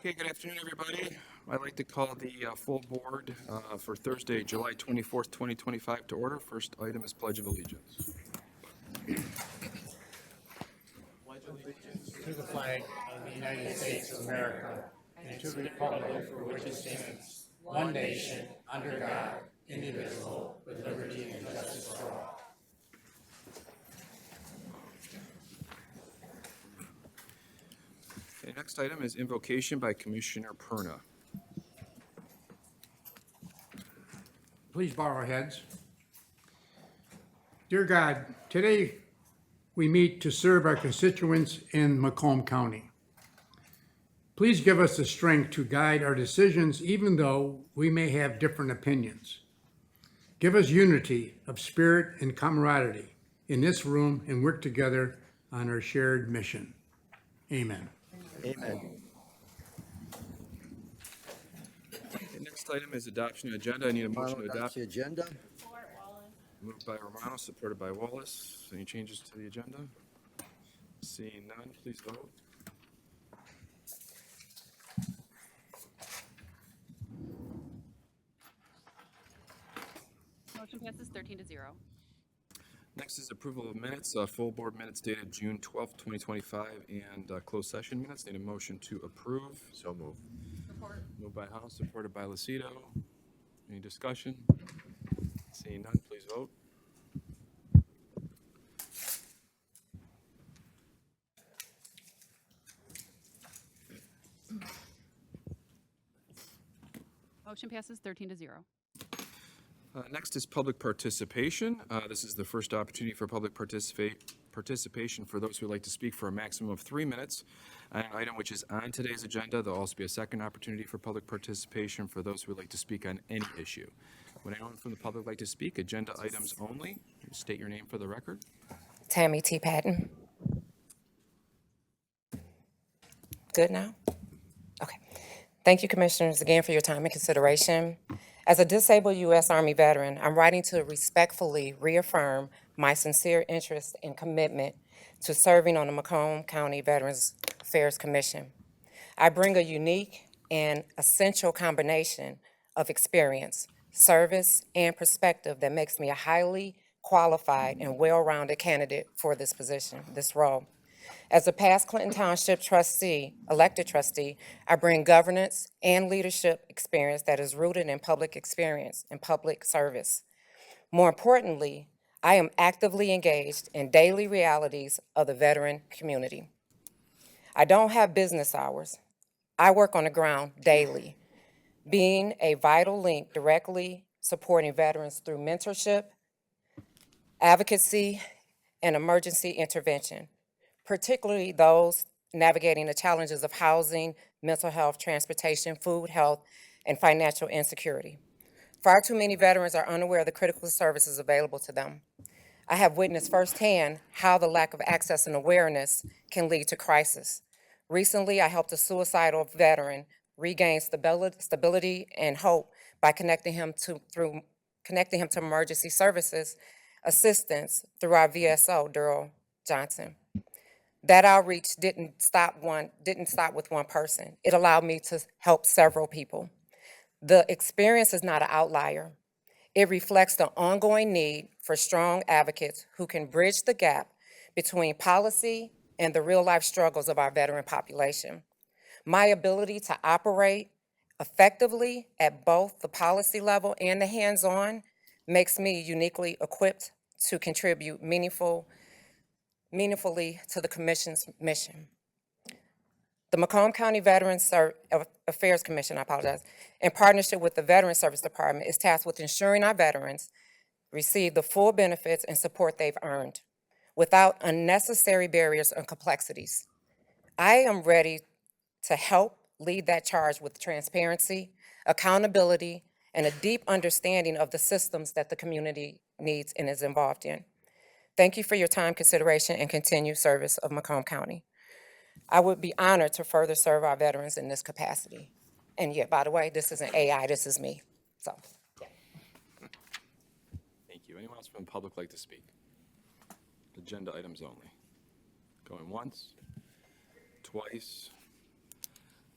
Okay, good afternoon, everybody. I'd like to call the full board for Thursday, July 24th, 2025 to order. First item is Pledge of Allegiance. Pledge allegiance to the flag of the United States of America and to the republic for which it stands, one nation, under God, indivisible, with liberty and justice for all. Okay, next item is Invocation by Commissioner Perna. Please bow our heads. Dear God, today we meet to serve our constituents in Macomb County. Please give us the strength to guide our decisions even though we may have different opinions. Give us unity of spirit and camaraderie in this room and work together on our shared mission. Amen. Amen. Okay, next item is Adoption of Agenda. I need a motion to Romano adopt. the agenda. Moved by Romano, supported by Wallace. Any changes to the agenda? Seeing none, please vote. Motion passes 13-0. Next is approval of minutes, full board minutes dated June 12th, 2025, and closed session minutes. Need a motion to approve. So moved. Support. Moved by Haugh, supported by Lucido. Any discussion? Seeing none, please vote. Motion passes 13-0. Next is public participation. This is the first opportunity for public participation for those who would like to speak for a maximum of 3 minutes. An item which is on today's agenda. There'll also be a second opportunity for public participation for those who would like to speak on any issue. Would anyone from the public like to speak? Agenda items only. State your name for the record. Tammy T. Patton. Good now? Okay. Thank you, Commissioners, again for your time and consideration. As a disabled U.S. Army veteran, I'm writing to respectfully reaffirm my sincere interest and commitment to serving on the Macomb County Veterans Affairs Commission. I bring a unique and essential combination of experience, service, and perspective that makes me a highly qualified and well-rounded candidate for this position, this role. As a past Clinton Township trustee, elected trustee, I bring governance and leadership experience that is rooted in public experience and public service. More importantly, I am actively engaged in daily realities of the veteran community. I don't have business hours. I work on the ground daily, being a vital link directly supporting veterans through mentorship, advocacy, and emergency intervention, particularly those navigating the challenges of housing, mental health, transportation, food, health, and financial insecurity. Far too many veterans are unaware of the critical services available to them. I have witnessed firsthand how the lack of access and awareness can lead to crisis. Recently, I helped a suicidal veteran regain stability and hope by connecting him to emergency services assistance through our VSO, Daryl Johnson. That outreach didn't stop with one person. It allowed me to help several people. The experience is not an outlier. It reflects the ongoing need for strong advocates who can bridge the gap between policy and the real-life struggles of our veteran population. My ability to operate effectively at both the policy level and the hands-on makes me uniquely equipped to contribute meaningfully to the Commission's mission. The Macomb County Veterans Affairs Commission, in partnership with the Veterans Service Department, is tasked with ensuring our veterans receive the full benefits and support they've earned without unnecessary barriers and complexities. I am ready to help lead that charge with transparency, accountability, and a deep understanding of the systems that the community needs and is involved in. Thank you for your time, consideration, and continued service of Macomb County. I would be honored to further serve our veterans in this capacity. And yet, by the way, this isn't AI, this is me. So, yeah. Thank you. Anyone else from the public like to speak? Agenda items only. Going once, twice.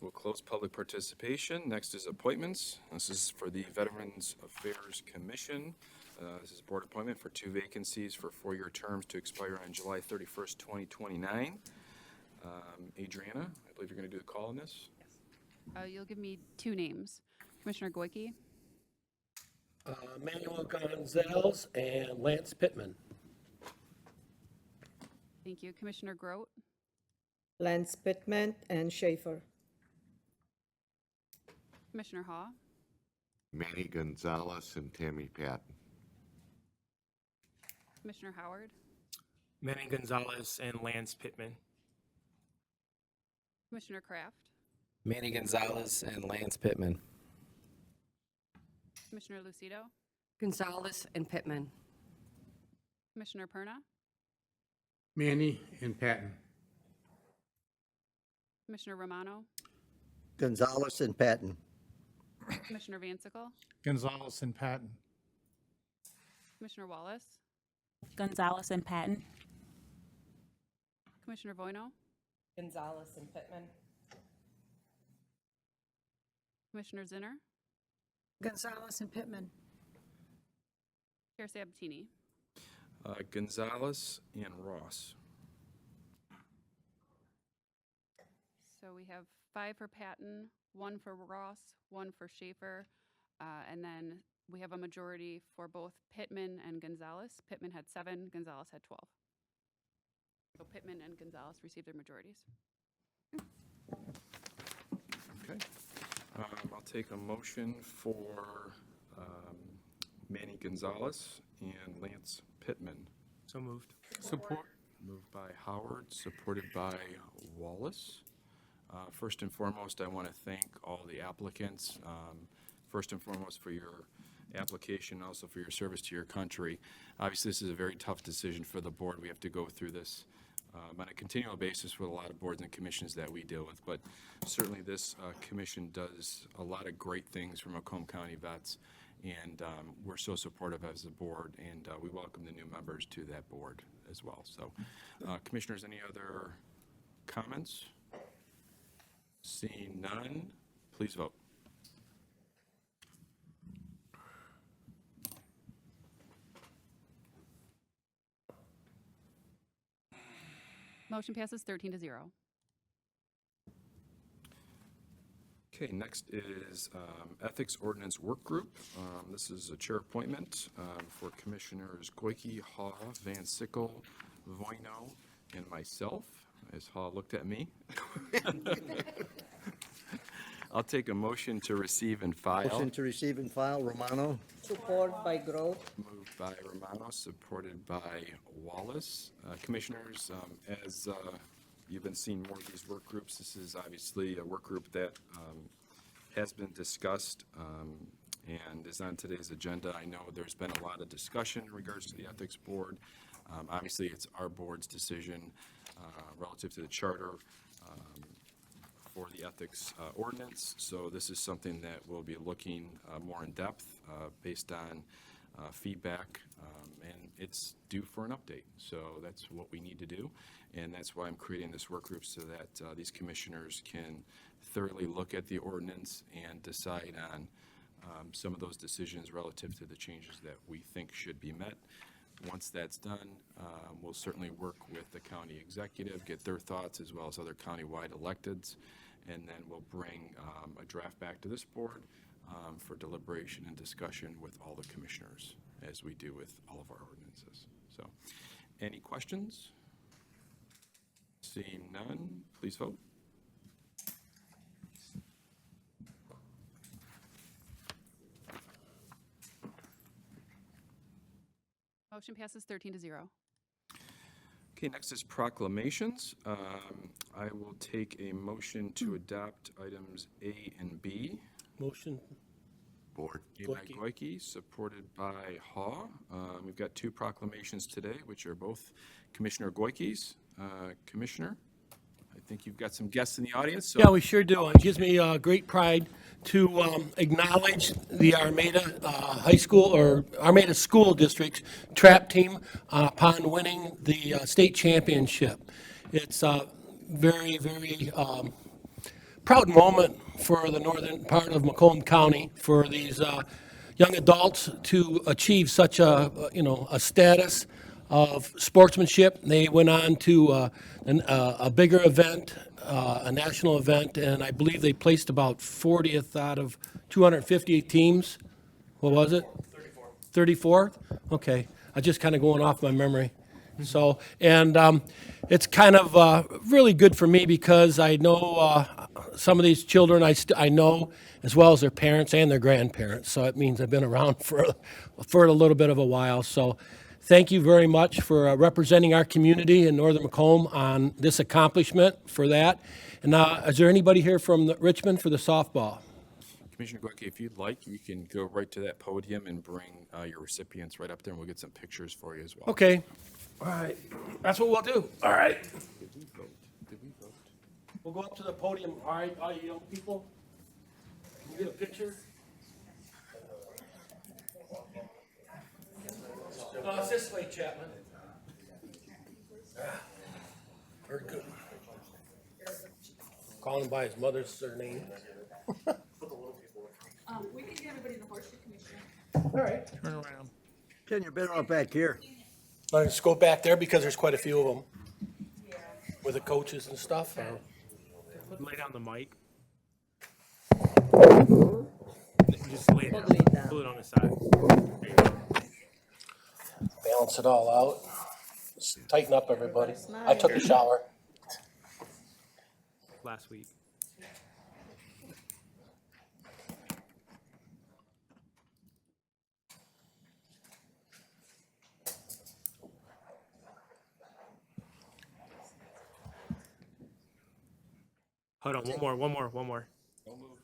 We'll close public participation. Next is appointments. This is for the Veterans Affairs Commission. This is board appointment for 2 vacancies for 4-year terms to expire on July 31st, 2029. Adriana, I believe you're going to do the call on this. You'll give me 2 names. Commissioner Goike, Manuel Gonzales and Lance Pittman. thank you. Commissioner Grote, Lance Pittman and Shaffer. Commissioner Haugh, Manny Gonzales and Tammy Patton. Commissioner Howard, Manny Gonzales and Lance Pittman. Commissioner Kraft, Manny Gonzales and Lance Pittman. Commissioner Lucido, Gonzales and Pittman. Commissioner Perna, Manny and Patton. Commissioner Romano, Gonzales and Patton. Commissioner VanSyckel, Gonzales and Patton. Commissioner Wallace, Gonzales and Patton. Commissioner Wojno, Gonzales and Pittman. Commissioner Zinner, Gonzales and Pittman. Chair Sabatini. Gonzales and Ross. So we have 5 for Patton, 1 for Ross, 1 for Shaffer, and then we have a majority for both Pittman and Gonzales. Pittman had 7, Gonzales had 12. So Pittman and Gonzales received their majorities. Okay. I'll take a motion for Manny Gonzales and Lance Pittman. So moved. Support. Moved by Howard, supported by Wallace. First and foremost, I want to thank all the applicants, first and foremost for your application, also for your service to your country. Obviously, this is a very tough decision for the board. We have to go through this on a continual basis with a lot of boards and commissions that we deal with, but certainly this commission does a lot of great things for Macomb County vets, and we're so supportive as a board, and we welcome the new members to that board as well. So, commissioners, any other comments? Seeing none, please vote. Motion passes 13-0. Okay, next is Ethics Ordinance Work Group. This is a chair appointment for Commissioners Goike, Haugh, VanSyckel, Wojno, and myself, as Haugh looked at me. I'll take a motion to receive and file. Motion to receive and file, Romano. Support by Grote. Moved by Romano, supported by Wallace. Commissioners, as you've been seeing more of these work groups, this is obviously a work group that has been discussed and is on today's agenda. I know there's been a lot of discussion in regards to the Ethics Board. Obviously, it's our board's decision relative to the charter for the ethics ordinance. So this is something that we'll be looking more in depth based on feedback, and it's due for an update. So that's what we need to do, and that's why I'm creating this work group so that these commissioners can thoroughly look at the ordinance and decide on some of those decisions relative to the changes that we think should be met. Once that's done, we'll certainly work with the county executive, get their thoughts as well as other county-wide electeds, and then we'll bring a draft back to this board for deliberation and discussion with all the commissioners, as we do with all of our ordinances. So, any questions? Seeing none, please vote. Motion passes 13-0. Okay, next is proclamations. I will take a motion to adopt items A and B. Motion. Board. A by Goike, supported by Haugh. We've got 2 proclamations today, which are both Commissioner Goike's. Commissioner, I think you've got some guests in the audience. So Yeah, we sure do. It gives me great pride to acknowledge the Armada High School or Armada School District's trap team upon winning the state championship. It's very, very proud moment for the northern part of Macomb County for these young adults to achieve such a status of sportsmanship. They went on to a bigger event, a national event, and I believe they placed about 40th out of 250 teams. What was it? 34th? Okay. I'm just kind of going off my memory. So, and it's kind of really good for me because I know some of these children I know as well as their parents and their grandparents. So it means I've been around for a little bit of a while. So thank you very much for representing our community in Northern Macomb on this accomplishment for that. And is there anybody here from Richmond for the softball? Commissioner Goike, if you'd like, you can go right to that podium and bring your recipients right up there, and we'll get some pictures for you as well. Okay. All right. That's what we'll do. All right. Did we vote? Did we vote? We'll go up to the podium. All right, all you young people. Can you get a picture? It's this way, Chapman. Very good. Calling him by his mother's surname. We can get everybody in the horseshoe, Commissioner. All right. Turn around. Ken, you're better off back here. Let's go back there because there's quite a few of them with the coaches and stuff. Lay down the mic. Just lay it down. Lay it down. Pull it on the side. There you go. Balance it all out. Just tighten up, everybody. I took a shower. Last week. Hold on, one more. Don't move.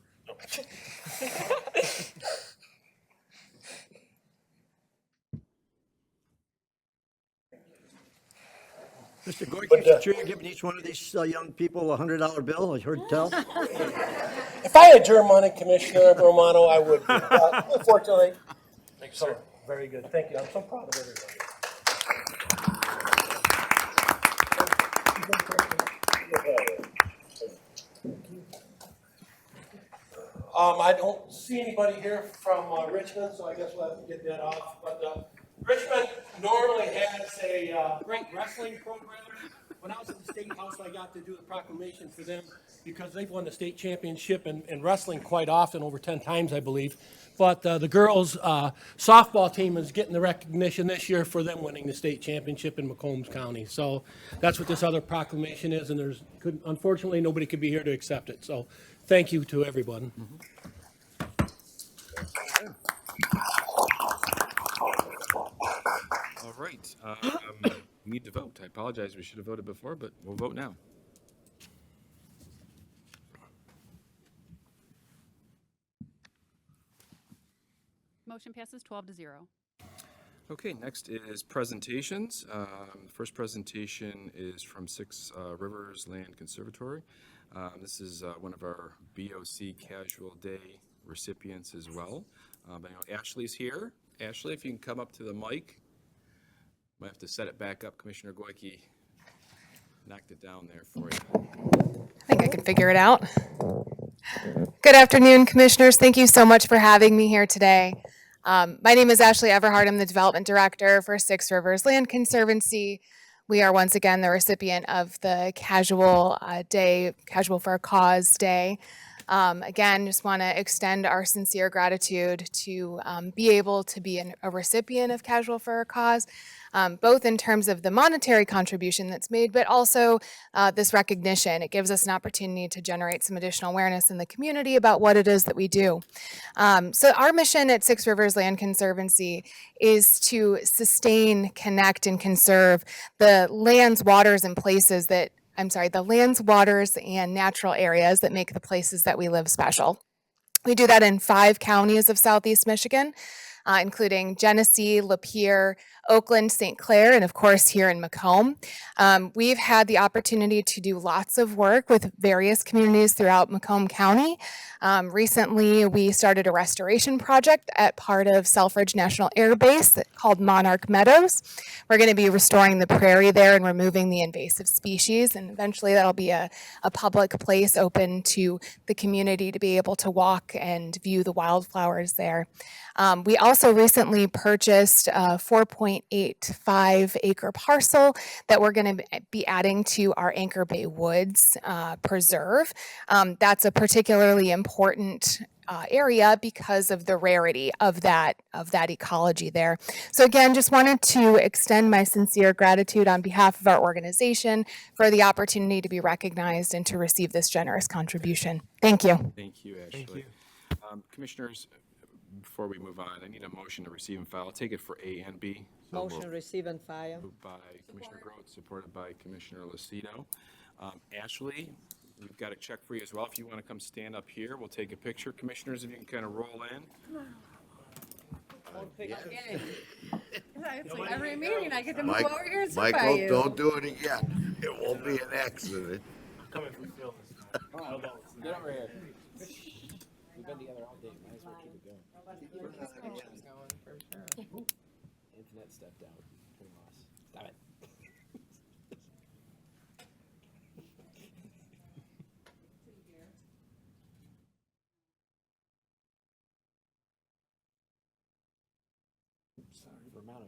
Mr. Goike, sure you're giving each one of these young people a $100 bill, I heard tell? If I had adjourned money, Commissioner Romano, I would. Unfortunately. So, very good. Thank you. I'm so proud of everybody. I don't see anybody here from Richmond, so I guess we'll have to get that off. But Richmond normally has a great wrestling program. When I was at the State House, I got to do the proclamation for them because they've won the state championship in wrestling quite often, over 10 times, I believe. But the girls' softball team is getting the recognition this year for them winning the state championship in Macomb County. So that's what this other proclamation is, and unfortunately, nobody could be here to accept it. So thank you to everyone. All right. We need to vote. I apologize. We should have voted before, but we'll vote now. Motion passes 12-0. Okay, next is presentations. The first presentation is from Six Rivers Land Conservatory. This is one of our BOC Casual Day recipients as well. I know Ashley's here. Ashley, if you can come up to the mic. Might have to set it back up. Commissioner Goike knocked it down there for you. I think I can figure it out. Good afternoon, Commissioners. Thank you so much for having me here today. My name is Ashley Everhart. I'm the Development Director for Six Rivers Land Conservancy. We are once again the recipient of the Casual for a Cause Day. Again, just want to extend our sincere gratitude to be able to be a recipient of Casual for a Cause, both in terms of the monetary contribution that's made, but also this recognition. It gives us an opportunity to generate some additional awareness in the community about what it is that we do. So our mission at Six Rivers Land Conservancy is to sustain, connect, and conserve the lands, waters, and natural areas that make the places that we live special. We do that in 5 counties of Southeast Michigan. including Genesee, Lapeer, Oakland, St. Clair, and of course here in Macomb. We've had the opportunity to do lots of work with various communities throughout Macomb County. Recently, we started a restoration project at part of Selfridge National Air Base called Monarch Meadows. We're going to be restoring the prairie there and removing the invasive species, and eventually that'll be a public place open to the community to be able to walk and view the wildflowers there. We also recently purchased a 4.85 acre parcel that we're going to be adding to our Anchor Bay Woods Preserve. That's a particularly important area because of the rarity of that ecology there. So again, just wanted to extend my sincere gratitude on behalf of our organization for the opportunity to be recognized and to receive this generous contribution. Thank you. Thank you, Ashley. Commissioners, before we move on, I need a motion to receive and file. I'll take it for A and B. Motion receive and file. Moved by Commissioner Grote, supported by Commissioner Lucido. Ashley, we've got a check for you as well. If you want to come stand up here, we'll take a picture. Commissioners, if you can kind of roll in. It's like every meeting I get to move Mike, over here and sit by Michael, you. don't do it again. It won't be an accident. Coming from Phil this time. Get over here. We've been together all day. Might as well keep it going. Internet stepped out. We lost. Stop it. Sorry, Romano.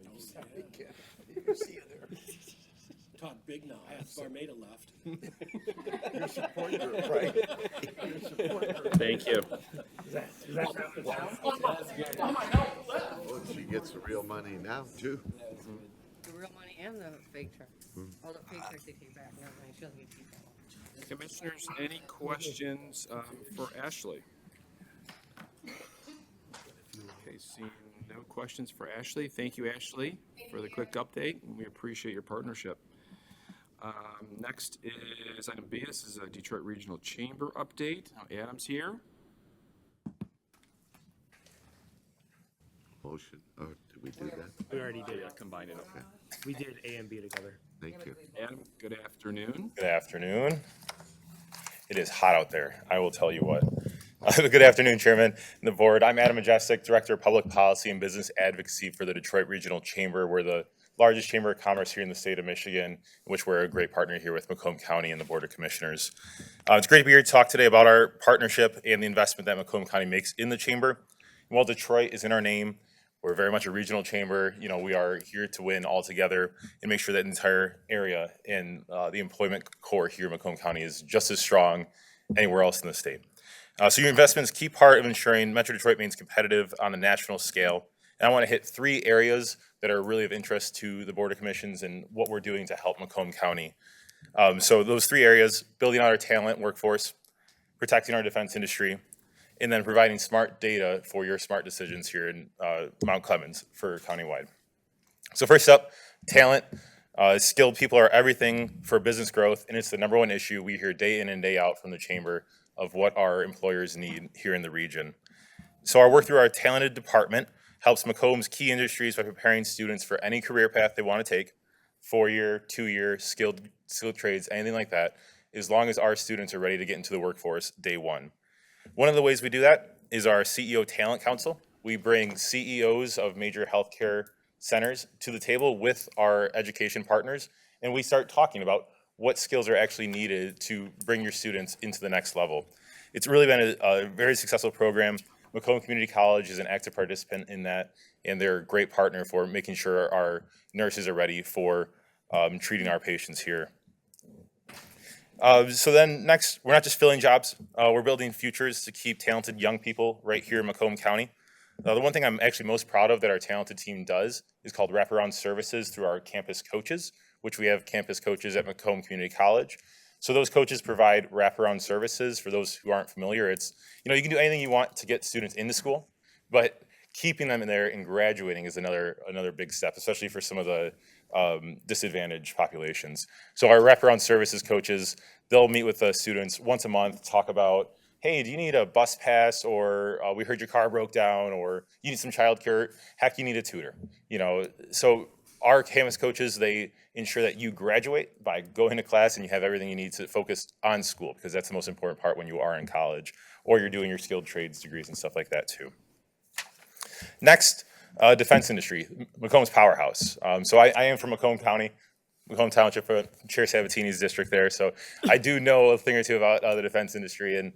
You see it there. Talk big now. Armada left. Your support group, right? Your support group. Thank you. Oh, she gets the real money now, too. The real money and the fake check. Oh, the fake check they take back. Never mind. She doesn't get to keep that. Commissioners, any questions for Ashley? Okay, seeing no questions for Ashley. Thank you, Ashley, for the quick update, and we appreciate your partnership. Next is item B. This is a Detroit Regional Chamber update. Adam's here. Motion. Oh, did we do that? We already did it. Combine it. Okay. We did A and B together. Thank you. Adam, good afternoon. Good afternoon. It is hot out there, I will tell you what. Good afternoon, Chairman and the Board. I'm Adam Majestic, Director of Public Policy and Business Advocacy for the Detroit Regional Chamber. We're the largest chamber of commerce here in the state of Michigan, in which we're a great partner here with Macomb County and the Board of Commissioners. It's great to be here to talk today about our partnership and the investment that Macomb County makes in the chamber. And while Detroit is in our name, we're very much a regional chamber. You know, we are here to win all together and make sure that the entire area and the employment core here in Macomb County is just as strong anywhere else in the state. So your investment is a key part of ensuring Metro Detroit remains competitive on a national scale. And I want to hit 3 areas that are really of interest to the Board of Commissions and what we're doing to help Macomb County. So those 3 areas: building out our talent workforce, protecting our defense industry, and then providing smart data for your smart decisions here in Mount Clemens for countywide. So first up, talent. Skilled people are everything for business growth, and it's the #1 issue we hear day in and day out from the chamber of what our employers need here in the region. So our work through our talented department helps Macomb's key industries by preparing students for any career path they want to take, 4-year, 2-year, skilled trades, anything like that, as long as our students are ready to get into the workforce day one. One of the ways we do that is our CEO Talent Council. We bring CEOs of major healthcare centers to the table with our education partners, and we start talking about what skills are actually needed to bring your students into the next level. It's really been a very successful program. Macomb Community College is an active participant in that, and they're a great partner for making sure our nurses are ready for treating our patients here. So then next, we're not just filling jobs, we're building futures to keep talented young people right here in Macomb County. The one thing I'm actually most proud of that our talented team does is called wraparound services through our campus coaches, which we have campus coaches at Macomb Community College. So those coaches provide wraparound services. For those who aren't familiar, it's, you know, you can do anything you want to get students into school, but keeping them in there and graduating is another big step, especially for some of the disadvantaged populations. So our wraparound services coaches, they'll meet with the students once a month, talk about hey, do you need a bus pass, or we heard your car broke down, or you need some childcare, heck, you need a tutor. So our campus coaches, they ensure that you graduate by going to class and you have everything you need to focus on school, because that's the most important part when you are in college or you're doing your skilled trades degrees and stuff like that too. Next, defense industry, Macomb's powerhouse. So I am from Macomb County, Macomb Township, Chair Sabatini's district there. So I do know a thing or two about the defense industry, and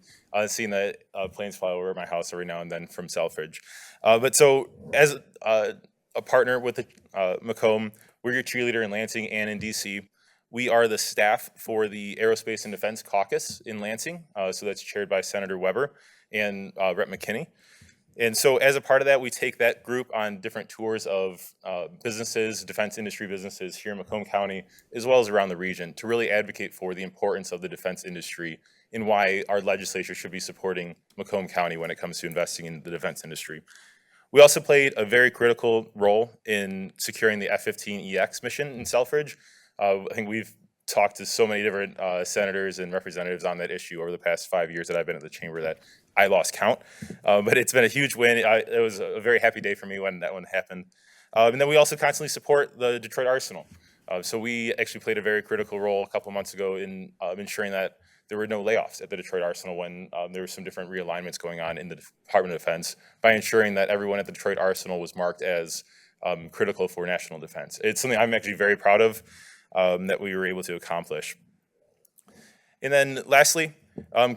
seeing the planes fly over my house every now and then from Selfridge. But so as a partner with the Macomb, we're your cheerleader in Lansing and in DC. We are the staff for the Aerospace and Defense Caucus in Lansing. So that's chaired by Senator Weber and Rep. McKinney. And so as a part of that, we take that group on different tours of businesses, defense industry businesses here in Macomb County, as well as around the region, to really advocate for the importance of the defense industry and why our legislature should be supporting Macomb County when it comes to investing in the defense industry. We also played a very critical role in securing the F-15EX mission in Selfridge. I think we've talked to so many different senators and representatives on that issue over the past 5 years that I've been at the chamber that I lost count. But it's been a huge win. It was a very happy day for me when that one happened. And then we also constantly support the Detroit Arsenal. So we actually played a very critical role a couple months ago in ensuring that there were no layoffs at the Detroit Arsenal when there were some different realignments going on in the Department of Defense, by ensuring that everyone at the Detroit Arsenal was marked as critical for national defense. It's something I'm actually very proud of that we were able to accomplish. And then lastly,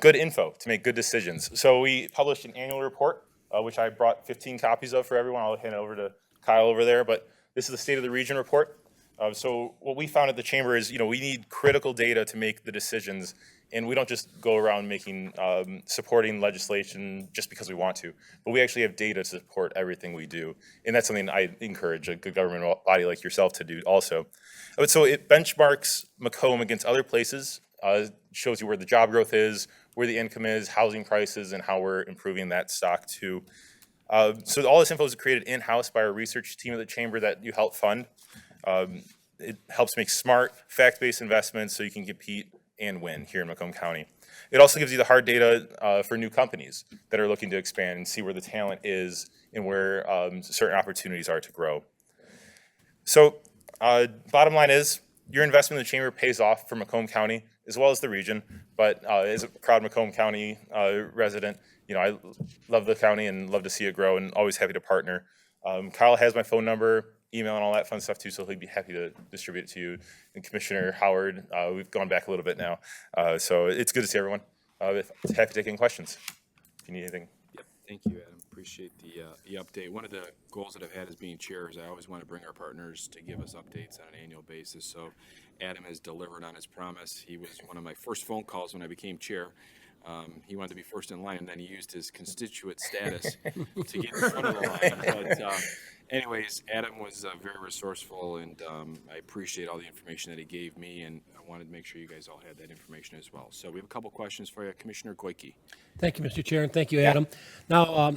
good info to make good decisions. So we published an annual report, which I brought 15 copies of for everyone. I'll hand it over to Kyle over there, but this is the State of the Region report. So what we found at the chamber is, we need critical data to make the decisions, and we don't just go around making, supporting legislation just because we want to, but we actually have data to support everything we do. And that's something I encourage a good government body like yourself to do also. So it benchmarks Macomb against other places, shows you where the job growth is, where the income is, housing prices, and how we're improving that stock too. So all this info is created in-house by our research team at the chamber that you help fund. It helps make smart, fact-based investments so you can compete and win here in Macomb County. It also gives you the hard data for new companies that are looking to expand and see where the talent is and where certain opportunities are to grow. So bottom line is, your investment in the chamber pays off for Macomb County as well as the region, but as a proud Macomb County resident, I love the county and love to see it grow, and always happy to partner. Kyle has my phone number, email, and all that fun stuff too, so he'd be happy to distribute it to you. And Commissioner Howard, we've gone back a little bit now, so it's good to see everyone. Happy to take any questions if you need anything. Yep, thank you, Adam. Appreciate the update. One of the goals that I've had as being chair is I always want to bring our partners to give us updates on an annual basis. So Adam has delivered on his promise. He was one of my first phone calls when I became chair. He wanted to be first in line, and then he used his constituent status to get in front of the line. But anyways, Adam was very resourceful, and I appreciate all the information that he gave me, and I wanted to make sure you guys all had that information as well. So we have a couple questions for you. Commissioner Goike. Thank you, Mr. Chair, and thank you, Adam. Now,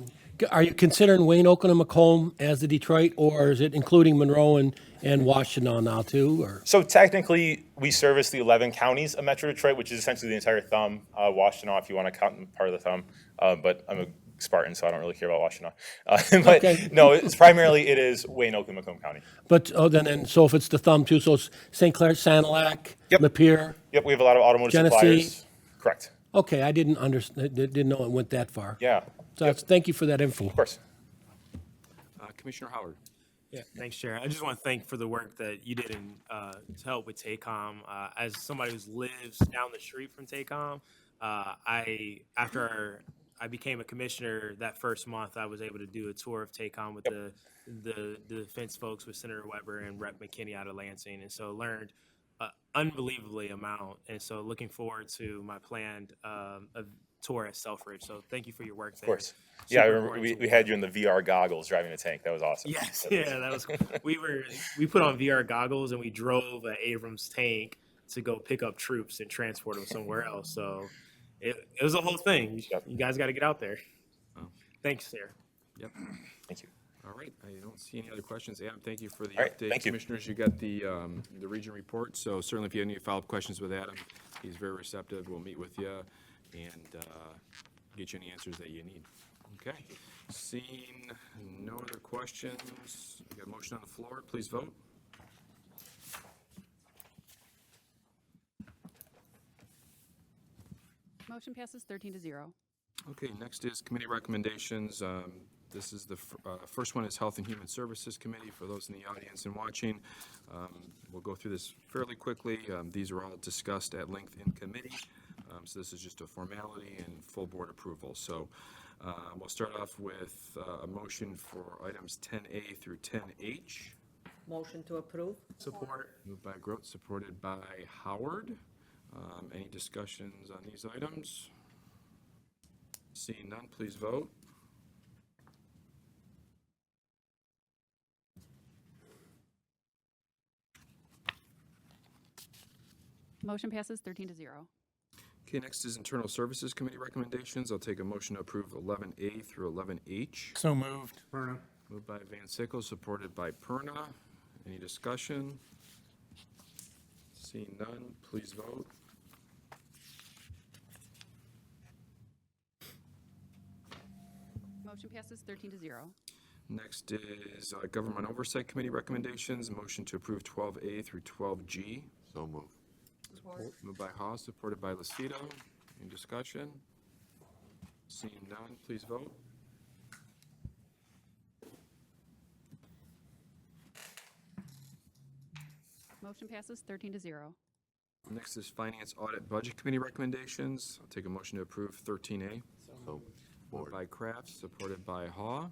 are you considering Wayne, Oakland, and Macomb as the Detroit, or is it including Monroe and Washington now too? Or? So technically, we service the 11 counties of Metro Detroit, which is essentially the entire thumb. Washington, if you want to count part of the thumb, but I'm a Spartan, so I don't really care about Washington. But okay. No, it's primarily it is Wayne, Oakland, Macomb County. But so if it's the thumb too, so it's St. Clair, Sanilac, yep. Lapeer. Yep, we have a lot of automotive Genesee. suppliers. Correct. Okay, I didn't know it went that far. Yeah. So thank you for that info. Of course. Commissioner Howard. Yeah, thanks, Chair. I just want to thank for the work that you did to help with TACOM. As somebody who lives down the street from TACOM, after I became a commissioner that first month, I was able to do a tour of TACOM with the defense folks with Senator Weber and Rep. McKinney out of Lansing, and so learned unbelievably amount. And so looking forward to my planned tour at Selfridge. So thank you for your work there. Of course. Yeah, I remember we had you in the VR goggles driving a tank. That was awesome. Yes, that was we put on VR goggles and we drove an Abrams tank to go pick up troops and transport them somewhere else. So it was a whole thing. You guys got to get out there. Oh. Thanks, sir. Yep. Thank you. All right. I don't see any other questions. Adam, thank you for the update. Thank you. Commissioners, you got the region report. So certainly if you have any follow-up questions with Adam, he's very receptive. We'll meet with you. And get you any answers that you need. Okay, seeing no other questions, we got a motion on the floor, please vote. Motion passes 13-0. Okay, next is committee recommendations. This is the first one is Health and Human Services Committee. For those in the audience and watching, we'll go through this fairly quickly. These are all discussed at length in committee. So this is just a formality and full board approval. So we'll start off with a motion for items 10A through 10H. Motion to approve? Support. Moved by Grote, supported by Howard. Any discussions on these items? Seeing none, please vote. Motion passes 13-0. Okay, next is Internal Services Committee recommendations. I'll take a motion to approve 11A through 11H. So moved. Perna. Moved by VanSyckel, supported by Perna. Any discussion? Seeing none, please vote. Motion passes 13-0. Next is Government Oversight Committee recommendations. Motion to approve 12A through 12G. So moved. Moved by Haugh, supported by Lucido. Any discussion? Seeing none, please vote. Motion passes 13-0. Next is Finance Audit Budget Committee recommendations. I'll take a motion to approve 13A. So Moved by Kraft, supported by Haugh.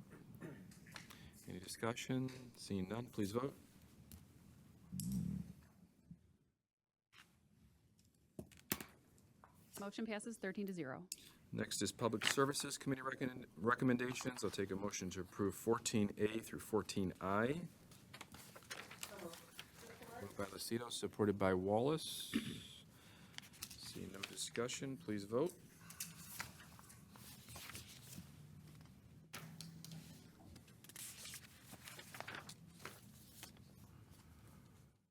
Any discussion? Seeing none, please vote. Motion passes 13-0. Next is Public Services Committee recommendations. I'll take a motion to approve 14A through 14I. Moved by Lucido, supported by Wallace. Seeing no discussion, please vote.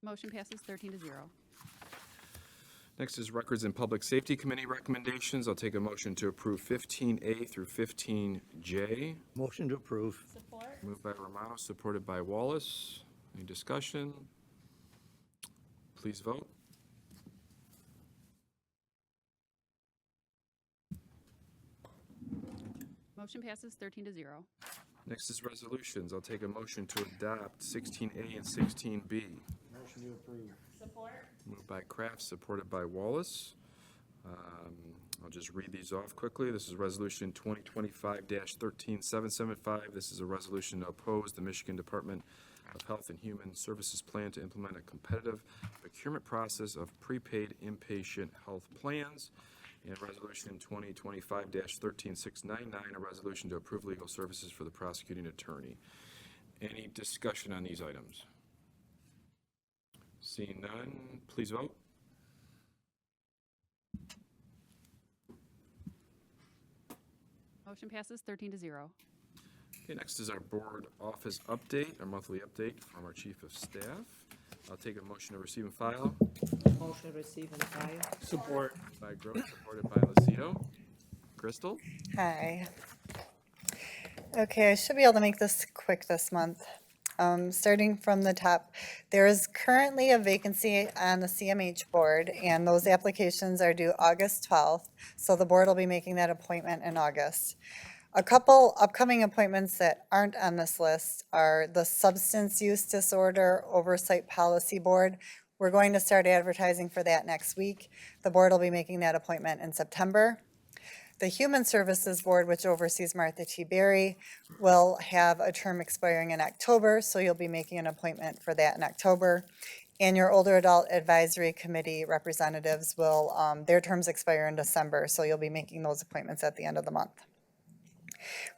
Motion passes 13-0. Next is Records and Public Safety Committee recommendations. I'll take a motion to approve 15A through 15J. Motion to approve. Moved by Romano, supported by Wallace. Any discussion? Please vote. Motion passes 13-0. Next is resolutions. I'll take a motion to adopt 16A and 16B. Motion to approve. Moved by Kraft, supported by Wallace. I'll just read these off quickly. This is Resolution 2025-13775. This is a resolution to oppose the Michigan Department of Health and Human Services plan to implement a competitive procurement process of prepaid inpatient health plans. And Resolution 2025-13699, a resolution to approve legal services for the prosecuting attorney. Any discussion on these items? Seeing none, please vote. Motion passes 13-0. Okay, next is our board office update, our monthly update from our chief of staff. I'll take a motion to receive and file. Motion receive and file? Support. By Grote, supported by Lucido. Crystal? Hi. Okay, I should be able to make this quick this month. Starting from the top, there is currently a vacancy on the CMH board, and those applications are due August 12th, so the board will be making that appointment in August. A couple upcoming appointments that aren't on this list are the Substance Use Disorder Oversight Policy Board. We're going to start advertising for that next week. The board will be making that appointment in September. The Human Services Board, which oversees Martha T. Berry, will have a term expiring in October, so you'll be making an appointment for that in October. And your Older Adult Advisory Committee representatives will, their terms expire in December, so you'll be making those appointments at the end of the month.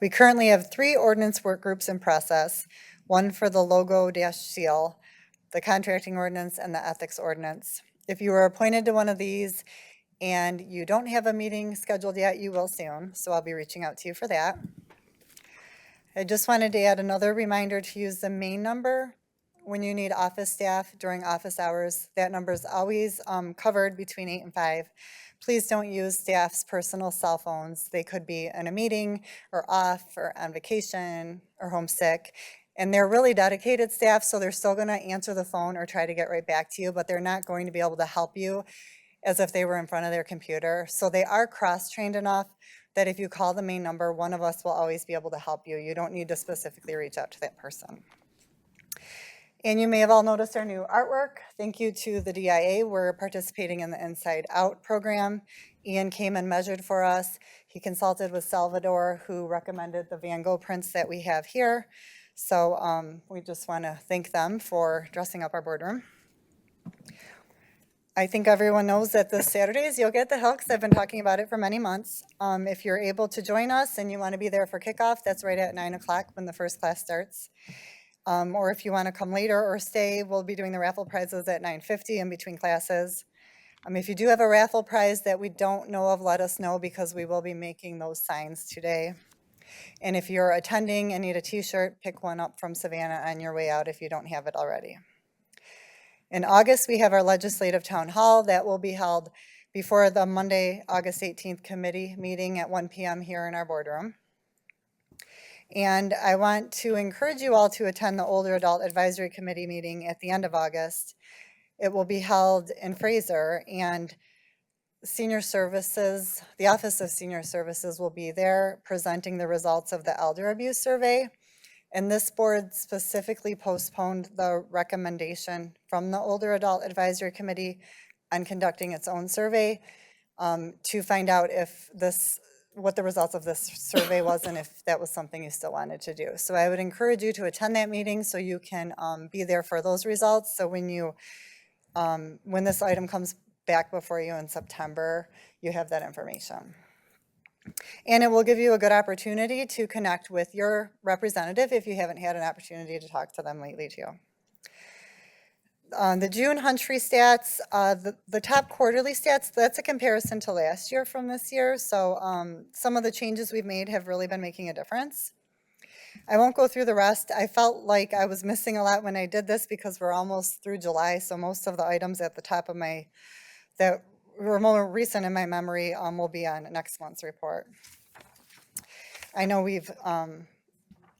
We currently have 3 ordinance work groups in process, one for the logo-seal, the contracting ordinance, and the ethics ordinance. If you were appointed to one of these and you don't have a meeting scheduled yet, you will soon, so I'll be reaching out to you for that. I just wanted to add another reminder to use the main number when you need office staff during office hours. That number is always covered between 8 and 5, please don't use staff's personal cell phones. They could be in a meeting or off or on vacation or homesick. And they're really dedicated staff, so they're still going to answer the phone or try to get right back to you, but they're not going to be able to help you as if they were in front of their computer. So they are cross-trained enough that if you call the main number, one of us will always be able to help you. You don't need to specifically reach out to that person. And you may have all noticed our new artwork. Thank you to the DIA. We're participating in the Inside Out program. Ian came and measured for us. He consulted with Salvador, who recommended the Van Gogh prints that we have here. So we just want to thank them for dressing up our boardroom. I think everyone knows that this Saturdays you'll get the Hill, because I've been talking about it for many months. If you're able to join us and you want to be there for kickoff, that's right at 9 o'clock when the first class starts. Or if you want to come later or stay, we'll be doing the raffle prizes at 9:50 in between classes. If you do have a raffle prize that we don't know of, let us know, because we will be making those signs today. And if you're attending and need a t-shirt, pick one up from Savannah on your way out if you don't have it already. In August, we have our legislative town hall that will be held before the Monday, August 18th committee meeting at 1 p.m. here in our boardroom. And I want to encourage you all to attend the Older Adult Advisory Committee meeting at the end of August. It will be held in Fraser, and Senior Services, the Office of Senior Services will be there presenting the results of the elder abuse survey. And this board specifically postponed the recommendation from the Older Adult Advisory Committee on conducting its own survey to find out if what the results of this survey was and if that was something you still wanted to do. So I would encourage you to attend that meeting so you can be there for those results. So when this item comes back before you in September, you have that information. And it will give you a good opportunity to connect with your representative if you haven't had an opportunity to talk to them lately too. The June Huntry stats, the top quarterly stats, that's a comparison to last year from this year. So some of the changes we've made have really been making a difference. I won't go through the rest. I felt like I was missing a lot when I did this because we're almost through July. So most of the items at the top of that were more recent in my memory will be on next month's report. I know we've,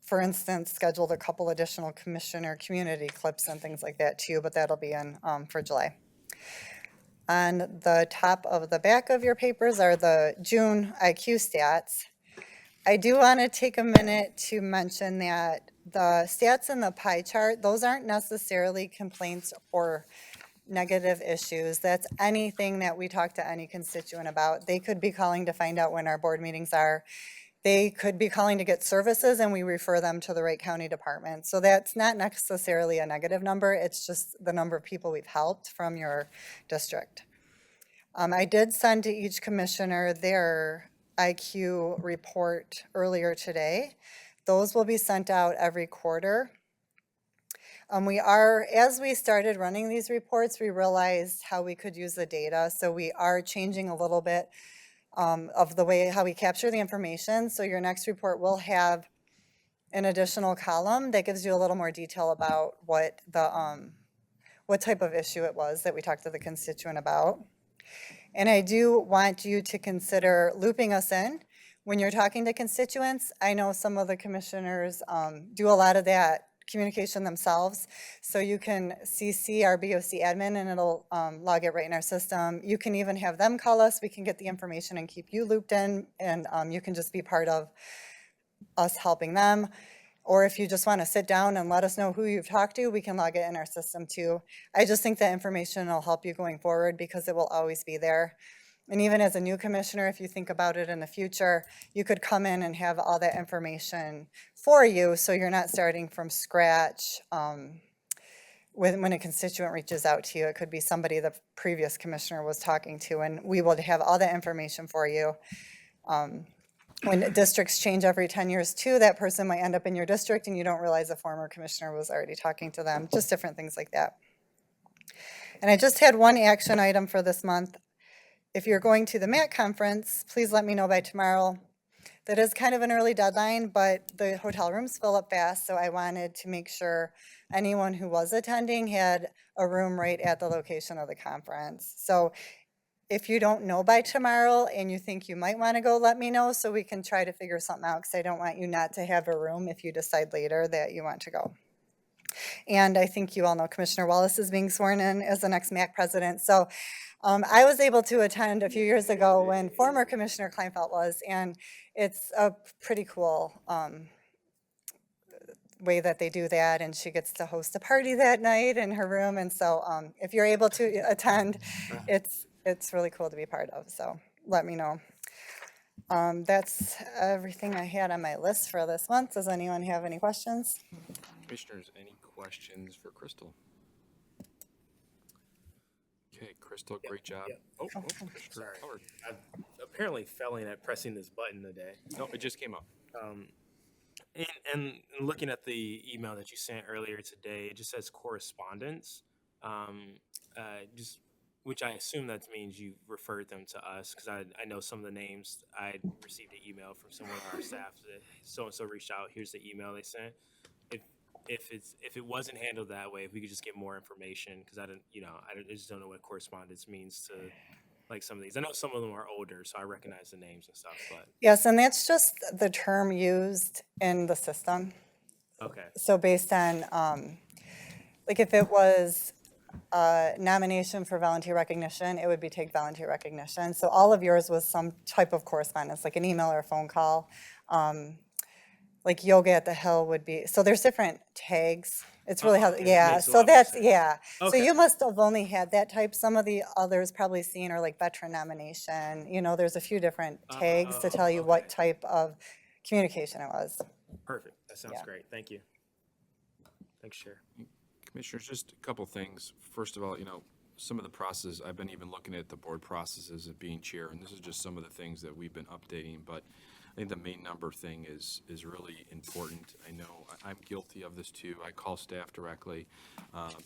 for instance, scheduled a couple additional commissioner community clips and things like that too, but that'll be in for July. On the top of the back of your papers are the June IQ stats. I do want to take a minute to mention that the stats in the pie chart, those aren't necessarily complaints or negative issues. That's anything that we talk to any constituent about. They could be calling to find out when our board meetings are. They could be calling to get services and we refer them to the Wright County Department. So that's not necessarily a negative number. It's just the number of people we've helped from your district. I did send to each commissioner their IQ report earlier today. Those will be sent out every quarter. As we started running these reports, we realized how we could use the data. So we are changing a little bit of the way how we capture the information. So your next report will have an additional column that gives you a little more detail about what type of issue it was that we talked to the constituent about. And I do want you to consider looping us in when you're talking to constituents. I know some of the commissioners do a lot of that communication themselves. So you can CC our BOC admin and it'll log it right in our system. You can even have them call us. We can get the information and keep you looped in, and you can just be part of us helping them. Or if you just want to sit down and let us know who you've talked to, we can log it in our system too. I just think that information will help you going forward because it will always be there. And even as a new commissioner, if you think about it in the future, you could come in and have all that information for you so you're not starting from scratch when a constituent reaches out to you. It could be somebody the previous commissioner was talking to, and we will have all that information for you. When districts change every 10 years too, that person might end up in your district and you don't realize a former commissioner was already talking to them, just different things like that. And I just had one action item for this month. If you're going to the MAC conference, please let me know by tomorrow. That is kind of an early deadline, but the hotel rooms fill up fast, so I wanted to make sure anyone who was attending had a room right at the location of the conference. So if you don't know by tomorrow and you think you might want to go, let me know so we can try to figure something out, because I don't want you not to have a room if you decide later that you want to go. And I think you all know Commissioner Wallace is being sworn in as the next MAC president. So I was able to attend a few years ago when former Commissioner Kleinfeld was, and it's a pretty cool way that they do that, and she gets to host a party that night in her room. And so if you're able to attend, it's really cool to be part of. So let me know. That's everything I had on my list for this month. Does anyone have any questions? Commissioners, any questions for Crystal? Okay, Crystal, great job. Oh, Commissioner Sorry. Howard. I'm apparently failing at pressing this button today. No, it just came up. And looking at the email that you sent earlier today, it just says correspondence, which I assume that means you referred them to us, because I know some of the names. I received an email from someone on our staff that so-and-so reached out, here's the email they sent. If it wasn't handled that way, if we could just get more information, because I just don't know what correspondence means to like some of these. I know some of them are older, so I recognize the names and stuff, but. Yes, and that's just the term used in the system. Okay. So based on, like if it was a nomination for volunteer recognition, it would be take volunteer recognition. So all of yours was some type of correspondence, like an email or a phone call. Like yoga at the hill would be, so there's different tags. It's really how, yeah, so that's, yeah. So Okay. you must have only had that type. Some of the others probably seen are like veteran nomination. You know, there's a few different tags to tell you what type of communication it was. Perfect. That sounds great. Thank you. Thanks, Chair. Commissioners, just a couple things. First of all, some of the process, I've been even looking at the board processes of being chair, and this is just some of the things that we've been updating, but I think the main number thing is really important. I know I'm guilty of this too. I call staff directly.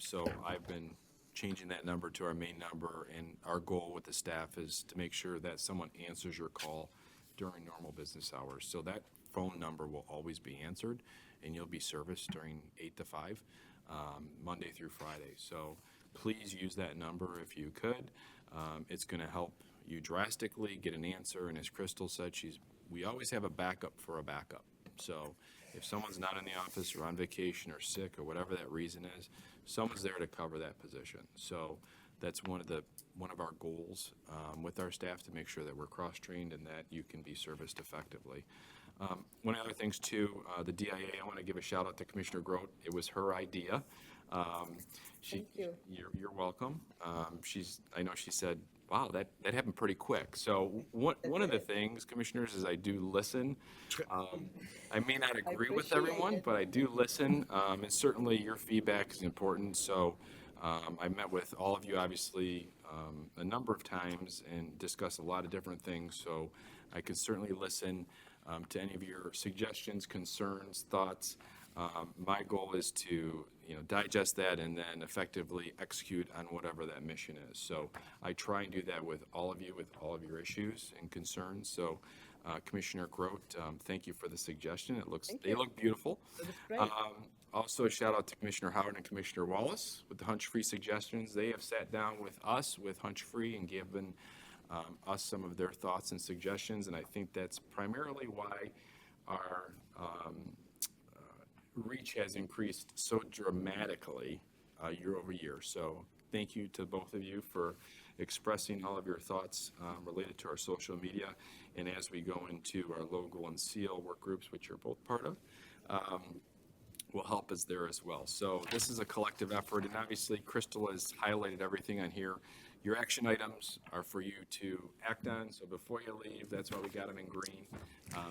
So I've been changing that number to our main number, and our goal with the staff is to make sure that someone answers your call during normal business hours. So that phone number will always be answered, and you'll be serviced during 8 to 5, Monday through Friday. So please use that number if you could. It's going to help you drastically get an answer, and as Crystal said, we always have a backup for a backup. So if someone's not in the office or on vacation or sick or whatever that reason is, someone's there to cover that position. So that's one of our goals with our staff, to make sure that we're cross-trained and that you can be serviced effectively. One of the other things too, the DIA, I want to give a shout out to Commissioner Grote. It was her idea. Thank you. You're welcome. I know she said, wow, that happened pretty quick. So one of the things, Commissioners, is I do listen. I may not agree with everyone, but I do listen. And certainly your feedback is important. So I met with all of you, obviously, a number of times and discussed a lot of different things. So I can certainly listen to any of your suggestions, concerns, thoughts. My goal is to digest that and then effectively execute on whatever that mission is. So I try and do that with all of you, with all of your issues and concerns. So Commissioner Grote, thank you for the suggestion. They look beautiful. Also a shout out to Commissioner Howard and Commissioner Wallace with the Hunch Free suggestions. They have sat down with us with Hunch Free and given us some of their thoughts and suggestions, and I think that's primarily why our reach has increased so dramatically year over year. So thank you to both of you for expressing all of your thoughts related to our social media, and as we go into our logo and seal work groups, which you're both part of, will help us there as well. So this is a collective effort, and obviously Crystal has highlighted everything on here. Your action items are for you to act on, so before you leave, that's why we got them in green.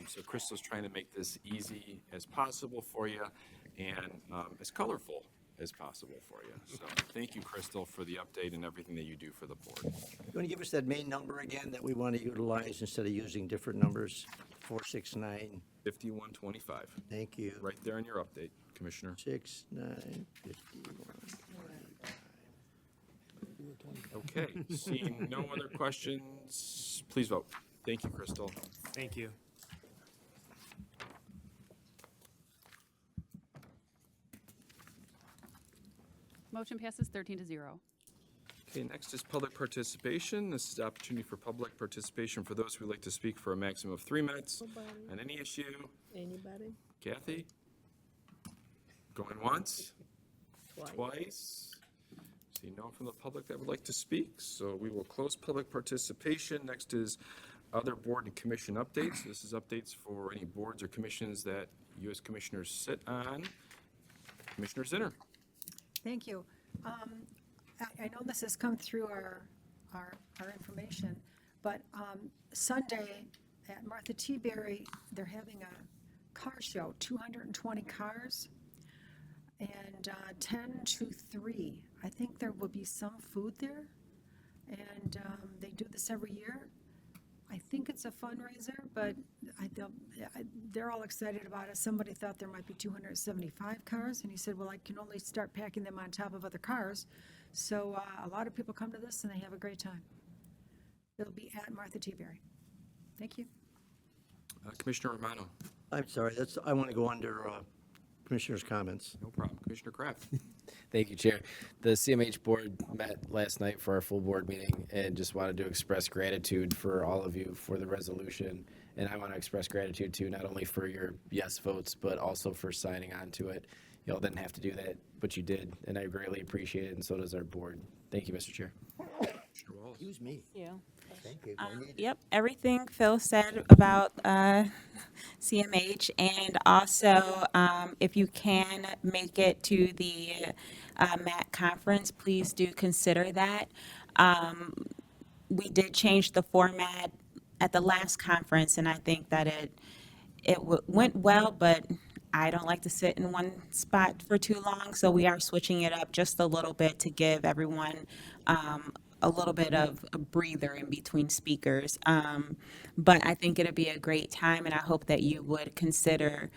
So Crystal's trying to make this easy as possible for you and as colorful as possible for you. So thank you, Crystal, for the update and everything that you do for the board. You want to give us that main number again that we want to utilize instead of using different numbers? 469. 5125. Thank you. Right there in your update, Commissioner. 6951. Okay, seeing no other questions, please vote. Thank you, Crystal. Thank you. Motion passes 13-0. Okay, next is public participation. This is the opportunity for public participation for those who would like to speak for a maximum of 3 minutes on any issue. Anybody? Kathy? Going once? Twice? See no one from the public that would like to speak, so we will close public participation. Next is other board and commission updates. This is updates for any boards or commissions that you as commissioners sit on. Commissioner Zinner. Thank you. I know this has come through our information, but Sunday at Martha T. Berry, they're having a car show, 220 cars, and 10 to 3. I think there will be some food there, and they do this every year. I think it's a fundraiser, but they're all excited about it. Somebody thought there might be 275 cars, and he said, well, I can only start packing them on top of other cars. So a lot of people come to this, and they have a great time. It'll be at Martha T. Berry. Thank you. Commissioner Romano. I'm sorry, I want to go under Commissioner's comments. No problem. Commissioner Kraft. Thank you, Chair. The CMH board met last night for our full board meeting and just wanted to express gratitude for all of you for the resolution. And I want to express gratitude too, not only for your yes votes, but also for signing on to it. Y'all didn't have to do that, but you did, and I greatly appreciate it, and so does our board. Thank you, Mr. Chair. Excuse me. Yeah. Thank you. Yep, everything Phil said about CMH, and also if you can make it to the MAC conference, please do consider that. We did change the format at the last conference, and I think that it went well, but I don't like to sit in one spot for too long, so we are switching it up just a little bit to give everyone a little bit of a breather in between speakers. But I think it'll be a great time, and I hope that you would consider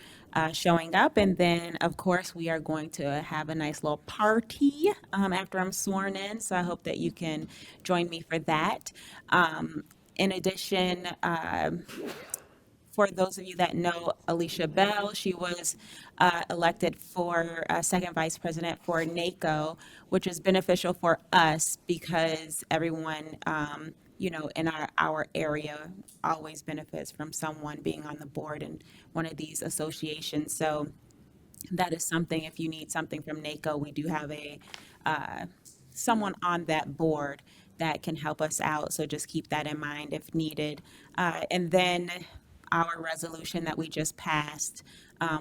showing up. And then, of course, we are going to have a nice little party after I'm sworn in, so I hope that you can join me for that. In addition, for those of you that know Alicia Bell, she was elected for second vice president for NACO, which is beneficial for us because everyone, in our area always benefits from someone being on the board in one of these associations. So that is something, if you need something from NACO, we do have someone on that board that can help us out. So just keep that in mind if needed. And then our resolution that we just passed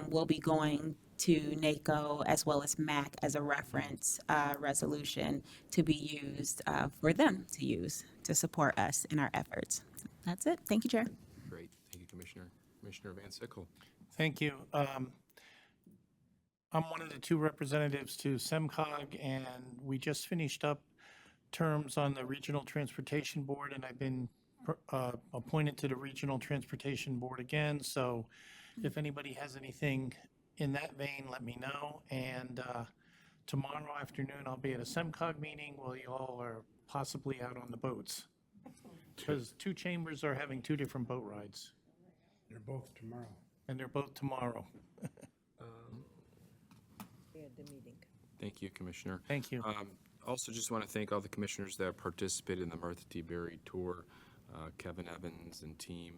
will be going to NACO as well as MAC as a reference resolution to be used for them to use to support us in our efforts. That's it. Thank you, Chair. Great. Thank you, Commissioner. Commissioner VanSyckel. Thank you. I'm one of the two representatives to SEMCOG, and we just finished up terms on the Regional Transportation Board, and I've been appointed to the Regional Transportation Board again. So if anybody has anything in that vein, let me know. And tomorrow afternoon, I'll be at a SEMCOG meeting while you all are possibly out on the boats. Because two chambers are having two different boat rides. They're both tomorrow. And they're both tomorrow. Thank you, Commissioner. Thank you. Also, just want to thank all the commissioners that participated in the Martha T. Berry tour. Kevin Evans and team,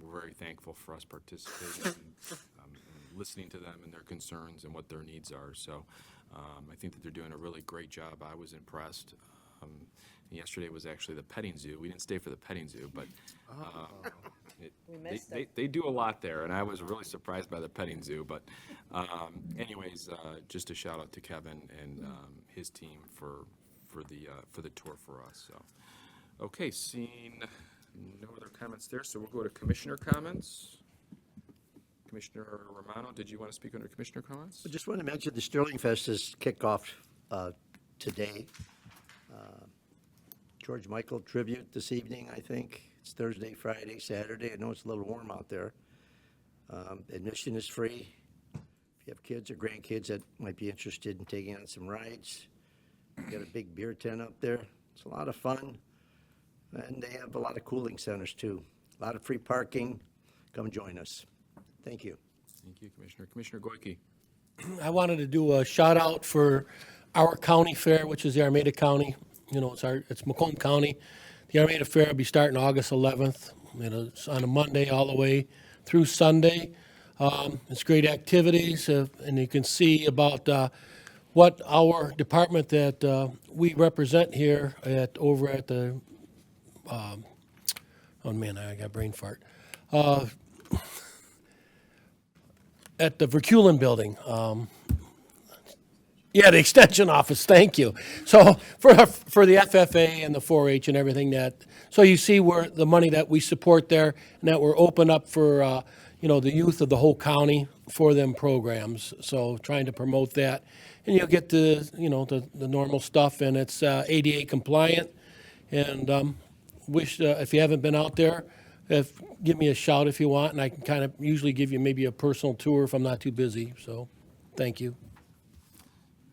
we're very thankful for us participating and listening to them and their concerns and what their needs are. So I think that they're doing a really great job. I was impressed. Yesterday was actually the petting zoo. We didn't stay for the petting zoo, but they do a lot there, and I was really surprised by the petting zoo. But anyways, just a shout out to Kevin and his team for the tour for us. So okay, seeing no other comments there, so we'll go to commissioner comments. Commissioner Romano, did you want to speak under commissioner comments? I just want to mention the Sterling Fest is kicked off today. George Michael tribute this evening, I think. It's Thursday, Friday, Saturday. I know it's a little warm out there. Admission is free. If you have kids or grandkids that might be interested in taking on some rides, we've got a big beer tent up there. It's a lot of fun. And they have a lot of cooling centers too. A lot of free parking. Come join us. Thank you. Thank you, Commissioner. Commissioner Goike. I wanted to do a shout out for our county fair, which is the Armada County it's Macomb County. The Armada Fair will be starting August 11th. It's on a Monday all the way through Sunday. It's great activities, and you can see about what our department that we represent here over at the, oh man, I got a brain fart. At the Verkulen building. Yeah, the extension office, thank you. So for the FFA and the 4-H and everything so you see where the money that we support there and that we're open up for, the youth of the whole county for them programs. So trying to promote that. And you'll get the normal stuff, and it's ADA compliant. And if you haven't been out there, give me a shout if you want, and I can kind of usually give you maybe a personal tour if I'm not too busy. So thank you.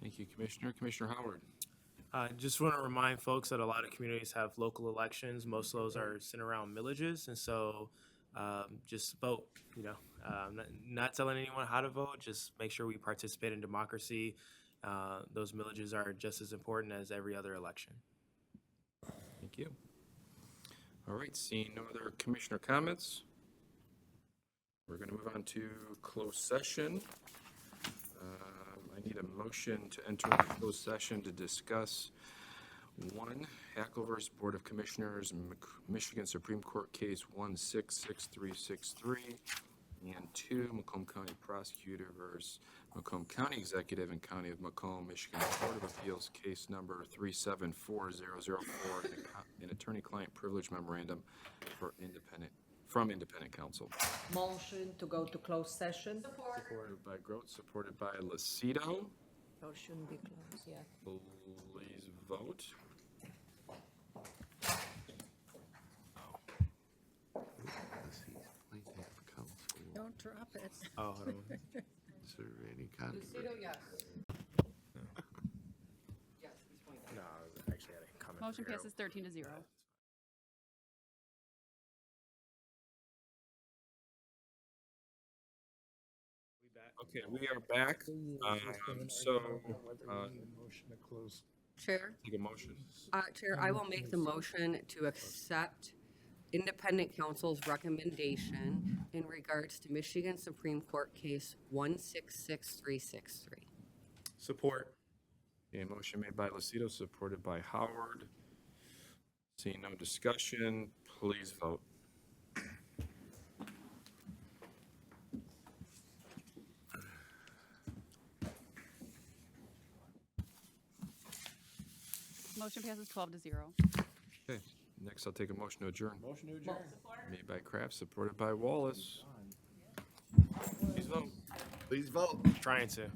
Thank you, Commissioner. Commissioner Howard. Just want to remind folks that a lot of communities have local elections. Most of those are centered around millages, and so just vote. Not telling anyone how to vote. Just make sure we participate in democracy. Those millages are just as important as every other election. Thank you. All right, seeing no other commissioner comments, we're going to move on to closed session. I need a motion to enter into closed session to discuss 1, Hackle versus Board of Commissioners, Michigan Supreme Court Case 166363, and 2, Macomb County Prosecutor versus Macomb County Executive and County of Macomb, Michigan Court of Appeals, case number 374004, an attorney-client privilege memorandum from independent counsel. Motion to go to closed session. Supported by Grote, supported by Lucido. Motion be closed, yeah. Please vote. Don't drop it. Oh, hold on. Is there any controversy? Lucido, yes. No, I was actually had a comment. Motion for Harold. passes 13-0. Okay, we are back. Motion to close. Chair, Take a motion. Chair, I will make the motion to accept independent counsel's recommendation in regards to Michigan Supreme Court Case 166363. Support. Okay, motion made by Lucido, supported by Howard. Seeing no discussion, please vote. Motion passes 12-0. Okay, next I'll take a motion to adjourn. Motion to adjourn. Made by Kraft, supported by Wallace. Please vote. Please vote. Trying to.